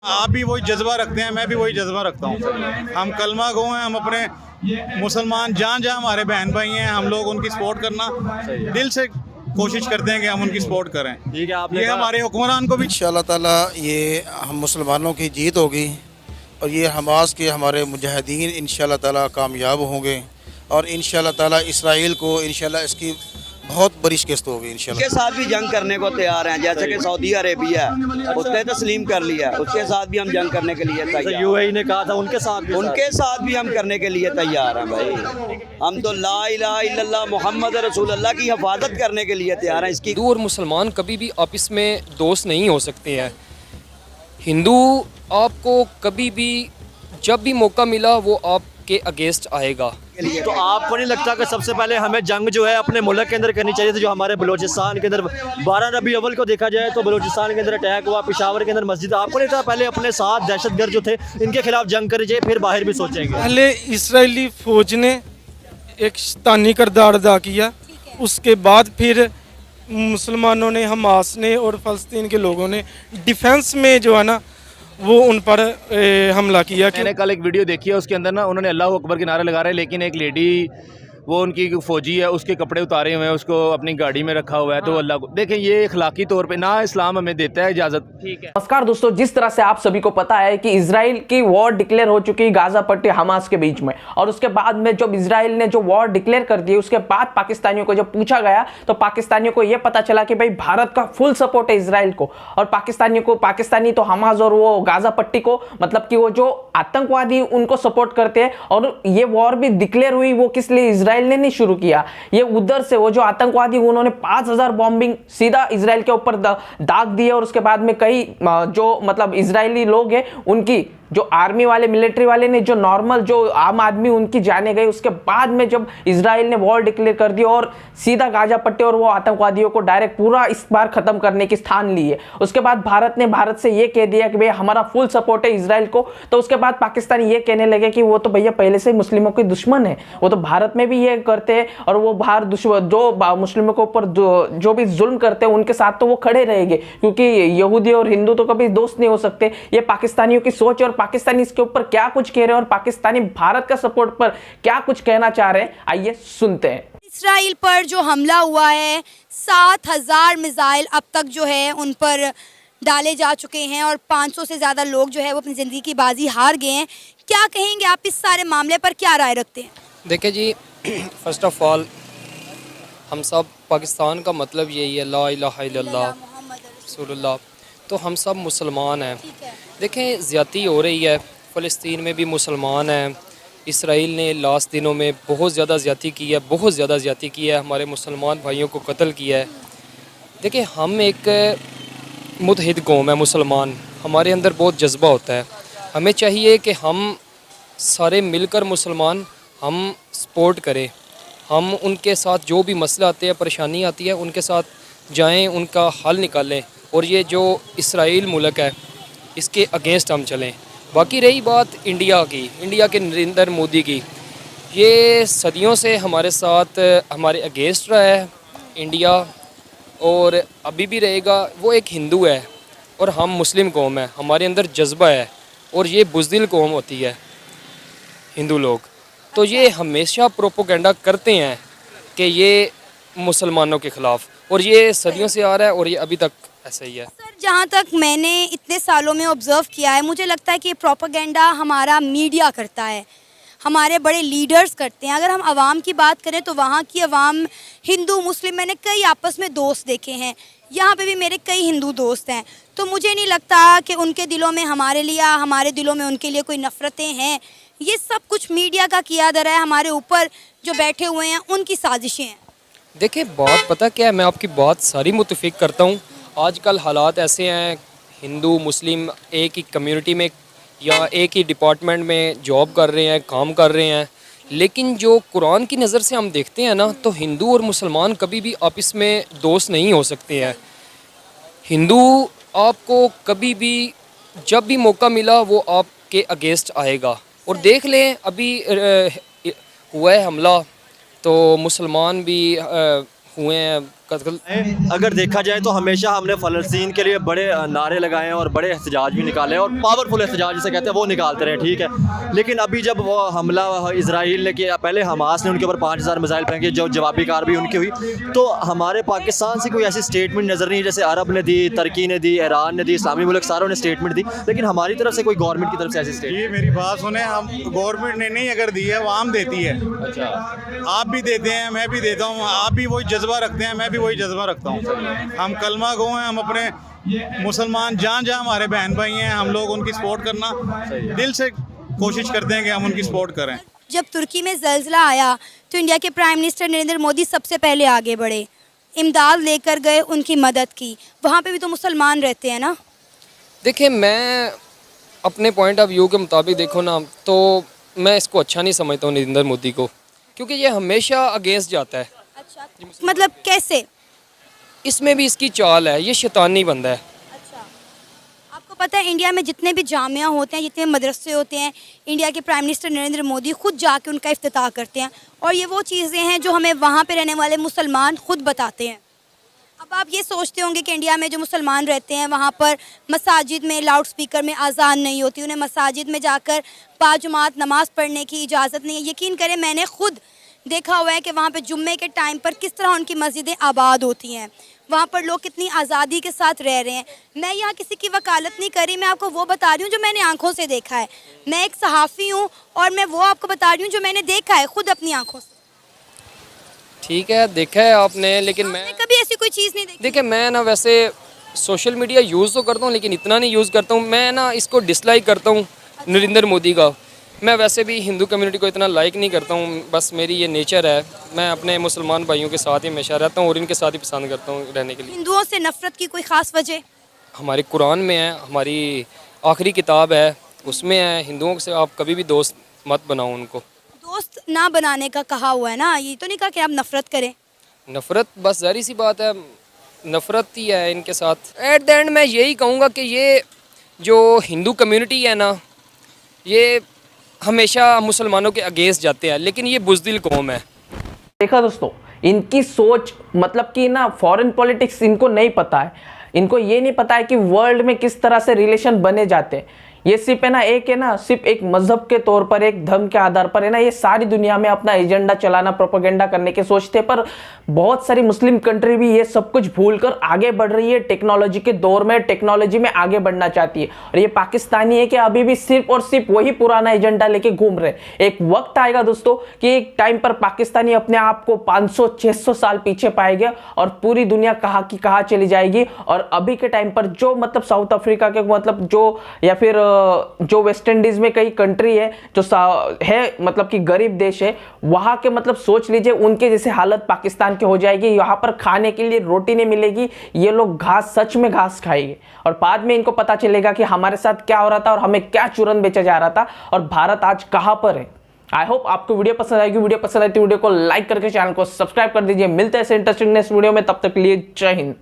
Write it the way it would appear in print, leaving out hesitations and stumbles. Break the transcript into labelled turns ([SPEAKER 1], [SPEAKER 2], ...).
[SPEAKER 1] आप भी वही जज्बा रखते हैं, मैं भी वही जज्बा रखता हूँ। हम कलमा गो हैं, हम अपने मुसलमान जहाँ जहाँ हमारे बहन भाई हैं, हम लोग उनकी सपोर्ट करना दिल से कोशिश करते हैं कि हम उनकी सपोर्ट करें।
[SPEAKER 2] ठीक है, आपने
[SPEAKER 1] ये हमारे हुक्मरान को भी
[SPEAKER 3] इंशाअल्लाह ताला ये हम मुसलमानों की जीत होगी और ये हमास के हमारे मुजाहिदीन इंशाअल्लाह ताला कामयाब होंगे और इंशाअल्लाह ताला इसराइल को इंशाअल्लाह इसकी बहुत बड़ी शिकस्त होगी इंशाअल्लाह।
[SPEAKER 4] उसके साथ भी जंग करने को तैयार हैं, जैसे कि सऊदी अरेबिया है, उसने तस्लीम कर लिया, उसके साथ भी हम जंग करने के लिए तैयार।
[SPEAKER 2] यूएई ने कहा था
[SPEAKER 4] उनके साथ भी हम करने के लिए तैयार हैं भाई। हम तो ला इलाहा इल्लल्लाह मोहम्मद रसूलुल्लाह की हिफाजत करने के लिए तैयार हैं। इसकी
[SPEAKER 5] हिंदू और मुसलमान कभी भी आपस में दोस्त नहीं हो सकते हैं। हिंदू आपको कभी भी जब भी मौका मिला वो आपके अगेंस्ट आएगा।
[SPEAKER 2] तो आपको नहीं लगता कि सबसे पहले हमें जंग जो है अपने मुल्क के अंदर करनी चाहिए थी? जो हमारे बलूचिस्तान के अंदर 12 रबी अव्वल को देखा जाए तो बलूचिस्तान के अंदर अटैक हुआ, पेशावर के अंदर मस्जिद, आपको नहीं लगता पहले अपने साथ दहशतगर्द जो थे इनके खिलाफ जंग करनी चाहिए, फिर बाहर भी सोचेंगे?
[SPEAKER 6] पहले इसराइली फ़ौज ने एक शैतानी किरदार अदा किया, उसके बाद फिर मुसलमानों ने, हमास ने और फ़लस्तीन के लोगों ने डिफेंस में जो है ना वो उन पर हमला किया।
[SPEAKER 7] मैंने कल एक वीडियो देखी है, उसके अंदर ना उन्होंने अल्लाह अकबर के नारे लगा रहे हैं, लेकिन एक लेडी वो उनकी फौजी है, उसके कपड़े उतारे हुए हैं, उसको अपनी गाड़ी में रखा हुआ है। तो अल्लाह को देखें, ये अखलाकी तौर पे ना इस्लाम हमें देता है इजाज़त।
[SPEAKER 5] ठीक है।
[SPEAKER 8] नमस्कार दोस्तों, जिस तरह से आप सभी को पता है कि इजराइल की वॉर डिक्लेयर हो चुकी है गाजा पट्टी हमास के बीच में, और उसके बाद में जब इजराइल ने जो वॉर डिक्लेयर कर दी उसके बाद पाकिस्तानियों को जब पूछा गया तो पाकिस्तानियों को यह पता चला कि भाई भारत का फुल सपोर्ट है इजराइल को, और पाकिस्तानी तो हमास और वो गाजा पट्टी को, मतलब कि वो जो आतंकवादी उनको सपोर्ट करते हैं। और ये वॉर भी डिक्लेयर हुई वो किस लिए, इजराइल ने नहीं शुरू किया, ये उधर से वो जो आतंकवादी उन्होंने 5000 बॉम्बिंग सीधा इजराइल के ऊपर दाग दिए, और उसके बाद में कई जो मतलब इजरायली लोग हैं उनकी, जो आर्मी वाले मिलिट्री वाले ने, जो नॉर्मल जो आम आदमी उनकी जाने गई। उसके बाद में जब इजराइल ने वॉर डिक्लेयर कर दी और सीधा गाजा पट्टी और वो आतंकवादियों को डायरेक्ट पूरा इस बार खत्म करने की स्थान ली है। उसके बाद भारत से ये कह दिया कि भाई हमारा फुल सपोर्ट है इजराइल को। तो उसके बाद पाकिस्तानी ये कहने लगे कि वो तो भैया पहले से मुस्लिमों के दुश्मन है, वो तो भारत में भी ये करते हैं और वो बाहर जो मुस्लिमों के ऊपर जो भी जुल्म करते हैं उनके साथ तो वो खड़े रहेंगे, क्योंकि यहूदी और हिंदू तो कभी दोस्त नहीं हो सकते। ये पाकिस्तानियों की सोच, और पाकिस्तानी इसके ऊपर क्या कुछ कह रहे हैं और पाकिस्तानी भारत का सपोर्ट पर क्या कुछ कहना चाह रहे हैं, आइए सुनते हैं।
[SPEAKER 9] इसराइल पर जो हमला हुआ है, 7000 मिसाइल अब तक जो है उन पर डाले जा चुके हैं और 500 से ज़्यादा लोग जो है वो अपनी ज़िंदगी की बाजी हार गए हैं। क्या कहेंगे आप इस सारे मामले पर, क्या राय रखते हैं?
[SPEAKER 5] देखिए जी, फर्स्ट ऑफ ऑल हम सब पाकिस्तान का मतलब यही है, ला इलाहा इल्लल्लाह रसूलुल्लाह, तो हम सब मुसलमान हैं। देखें, ज़्यादती हो रही है, फ़लस्तीन में भी मुसलमान हैं। इसराइल ने लास्ट दिनों में बहुत ज़्यादा ज़्यादती की है, बहुत ज़्यादा ज़्यादती की है, हमारे मुसलमान भाइयों को कत्ल किया है। देखिए, हम एक मुतहिद कौम है मुसलमान, हमारे अंदर बहुत जज्बा होता है। हमें चाहिए कि हम सारे मिलकर मुसलमान हम सपोर्ट करें, हम उनके साथ जो भी मसले आते हैं, परेशानी आती है, उनके साथ जाएं, उनका हल निकालें, और ये जो इसराइल मुल्क है इसके अगेंस्ट हम चलें। बाकी रही बात इंडिया की, इंडिया के नरेंद्र मोदी की, ये सदियों से हमारे साथ हमारे अगेंस्ट रहा है इंडिया, और अभी भी रहेगा। वो एक हिंदू है और हम मुस्लिम कौम है, हमारे अंदर जज्बा है, और ये बुज़दिल कौम होती है हिंदू लोग, तो ये हमेशा प्रोपोगंडा करते हैं कि ये मुसलमानों के ख़िलाफ़, और ये सदियों से आ रहा है और ये अभी तक ऐसा ही है।
[SPEAKER 9] सर, जहाँ तक मैंने इतने सालों में ऑब्ज़र्व किया है, मुझे लगता है कि प्रोपेगेंडा हमारा मीडिया करता है, हमारे बड़े लीडर्स करते हैं। अगर हम आवाम की बात करें तो वहाँ की आवाम, हिंदू मुस्लिम, मैंने कई आपस में दोस्त देखे हैं, यहाँ पे भी मेरे कई हिंदू दोस्त हैं, तो मुझे नहीं लगता कि उनके दिलों में हमारे लिए, हमारे दिलों में उनके लिए कोई नफ़रतें हैं। ये सब कुछ मीडिया का किया जा रहा है, हमारे ऊपर जो बैठे हुए हैं उनकी साजिशें हैं।
[SPEAKER 5] देखिए, बात पता क्या है, मैं आपकी बात सारी मुतफिक करता हूँ। आजकल हालात ऐसे हैं, हिंदू मुस्लिम एक ही कम्युनिटी में या एक ही डिपार्टमेंट में जॉब कर रहे हैं, काम कर रहे हैं, लेकिन जो कुरान की नज़र से हम देखते हैं ना, तो हिंदू और मुसलमान कभी भी आपस में दोस्त नहीं हो सकते हैं। हिंदू आपको कभी भी जब भी मौका मिला वो आपके अगेंस्ट आएगा, और देख लें अभी हुआ है हमला, तो मुसलमान भी हुए हैं, कत्ल।
[SPEAKER 2] अगर देखा जाए तो हमेशा हमने फ़लस्तीन के लिए बड़े नारे लगाए हैं और बड़े एहतजाज भी निकाले हैं और पावरफुल एहतजाज जिसे कहते हैं वो निकालते रहे, ठीक है। लेकिन अभी जब वो हमला इजराइल ने किया, पहले हमास ने उनके ऊपर 5000 मिसाइल फेंके, जो जवाबी कार्रवाई उनकी हुई, तो हमारे पाकिस्तान से कोई ऐसी स्टेटमेंट नज़र नहीं, जैसे अरब ने दी, तुर्की ने दी, ईरान ने दी, इस्लामी मुल्क सारों ने स्टेटमेंट दी, लेकिन हमारी तरफ से कोई गवर्नमेंट की तरफ से ऐसी स्टेटमेंट।
[SPEAKER 1] ये मेरी बात सुने, हम गवर्नमेंट ने नहीं अगर दी है, वो आम देती है।
[SPEAKER 2] अच्छा,
[SPEAKER 1] आप भी देते हैं, मैं भी देता हूँ, आप भी वही जज्बा रखते हैं, मैं भी वही जज्बा रखता हूँ। हम कलमा गो हैं, हम अपने मुसलमान जहाँ जहाँ हमारे बहन भाई हैं, हम लोग उनकी सपोर्ट करना दिल से कोशिश करते हैं कि हम उनकी सपोर्ट करें।
[SPEAKER 9] जब तुर्की में ज़ल्ज़ला आया तो इंडिया के प्राइम मिनिस्टर नरेंद्र मोदी सबसे पहले आगे बढ़े, इमदाद लेकर गए, उनकी मदद की। वहाँ पे भी तो मुसलमान रहते हैं ना।
[SPEAKER 5] देखिए, मैं अपने पॉइंट ऑफ व्यू के मुताबिक देखो ना, तो मैं इसको अच्छा नहीं समझता हूँ नरेंद्र मोदी को, क्योंकि ये हमेशा अगेंस्ट जाता है।
[SPEAKER 9] अच्छा, मतलब कैसे?
[SPEAKER 5] इसमें भी इसकी चाल है, ये शैतानी बंदा है।
[SPEAKER 9] अच्छा, आपको पता है इंडिया में जितने भी जामिया होते हैं, जितने मदरसे होते हैं, इंडिया के प्राइम मिनिस्टर नरेंद्र मोदी खुद जाके उनका इफ्तिताह करते हैं, और ये वो चीज़ें हैं जो हमें वहाँ पे रहने वाले मुसलमान खुद बताते हैं। अब आप ये सोचते होंगे कि इंडिया में जो मुसलमान रहते हैं वहाँ पर मसाजिद में लाउड स्पीकर में अजान नहीं होती, उन्हें मसाजिद में जाकर बाजुमात नमाज़ पढ़ने की इजाज़त नहीं है। यकीन करें, मैंने खुद देखा हुआ है कि वहाँ पे जुम्मे के टाइम पर किस तरह उनकी मस्जिदें आबाद होती हैं, वहाँ पर लोग कितनी आज़ादी के साथ रह रहे हैं। मैं यहाँ किसी की वकालत नहीं कर रही, मैं आपको वो बता रही हूँ जो मैंने आंखों से देखा है। मैं एक सहाफ़ी हूँ और मैं वो आपको बता रही हूँ जो मैंने देखा है खुद अपनी आंखों से।
[SPEAKER 5] ठीक है, देखा है आपने, लेकिन मैं
[SPEAKER 9] कभी ऐसी कोई चीज़ नहीं देखी।
[SPEAKER 5] देखिए, मैं ना वैसे सोशल मीडिया यूज़ तो करता हूँ, लेकिन इतना नहीं यूज़ करता हूँ। मैं ना इसको डिसलाइक करता हूँ नरेंद्र मोदी का। मैं वैसे भी हिंदू कम्युनिटी को इतना लाइक नहीं करता हूँ, बस मेरी ये नेचर है। मैं अपने मुसलमान भाइयों के साथ ही हमेशा रहता हूँ और इनके साथ ही पसंद करता हूँ रहने के लिए।
[SPEAKER 9] हिंदुओं से नफरत की कोई ख़ास वजह?
[SPEAKER 5] हमारे कुरान में है, हमारी आखिरी किताब है, उसमें है हिंदुओं से आप कभी भी दोस्त मत बनाओ उनको।
[SPEAKER 9] दोस्त ना बनाने का कहा हुआ है ना, ये तो नहीं कहा कि आप नफरत करें।
[SPEAKER 5] नफ़रत बस ज़ाहिर सी बात है, नफ़रत ही है इनके साथ। एट द एंड मैं यही कहूँगा कि ये जो हिंदू कम्युनिटी है ना, ये हमेशा मुसलमानों के अगेंस्ट जाते हैं, लेकिन ये बुज़दिल कौम है।
[SPEAKER 8] देखा दोस्तों, इनकी सोच मतलब कि ना फॉरेन पॉलिटिक्स इनको नहीं पता है। इनको ये नहीं पता है कि वर्ल्ड में किस तरह से रिलेशन बने जाते हैं। ये सिर्फ है ना सिर्फ एक मजहब के तौर पर, एक धर्म के आधार पर है ना, ये सारी दुनिया में अपना एजेंडा चलाना, प्रोपेगेंडा करने के सोचते। पर बहुत सारी मुस्लिम कंट्री भी ये सब कुछ भूलकर आगे बढ़ रही है, टेक्नोलॉजी के दौर में, टेक्नोलॉजी में आगे बढ़ना चाहती है। और ये पाकिस्तानी है कि अभी भी सिर्फ और सिर्फ वही पुराना एजेंडा लेके घूम रहे। एक वक्त आएगा दोस्तों कि एक टाइम पर पाकिस्तानी अपने आप को 500-600 साल पीछे पाएगा और पूरी दुनिया कहाँ की कहाँ चली जाएगी। और अभी के टाइम पर जो मतलब साउथ अफ्रीका के मतलब जो, या फिर जो वेस्ट इंडीज में कई कंट्री है जो है मतलब कि गरीब देश है, वहां के मतलब सोच लीजिए उनके जैसे हालत पाकिस्तान के हो जाएगी। यहाँ पर खाने के लिए रोटी नहीं मिलेगी, ये लोग घास, सच में घास खाएंगे। और बाद में इनको पता चलेगा कि हमारे साथ क्या हो रहा था और हमें क्या चूरन बेचा जा रहा था और भारत आज कहां पर है। आई होप आपको वीडियो पसंद आएगी। वीडियो पसंद आई तो वीडियो को लाइक करके चैनल को सब्सक्राइब कर दीजिए। मिलते हैं ऐसे इंटरेस्टिंग नेक्स्ट वीडियो में, तब तक के लिए जय हिंद।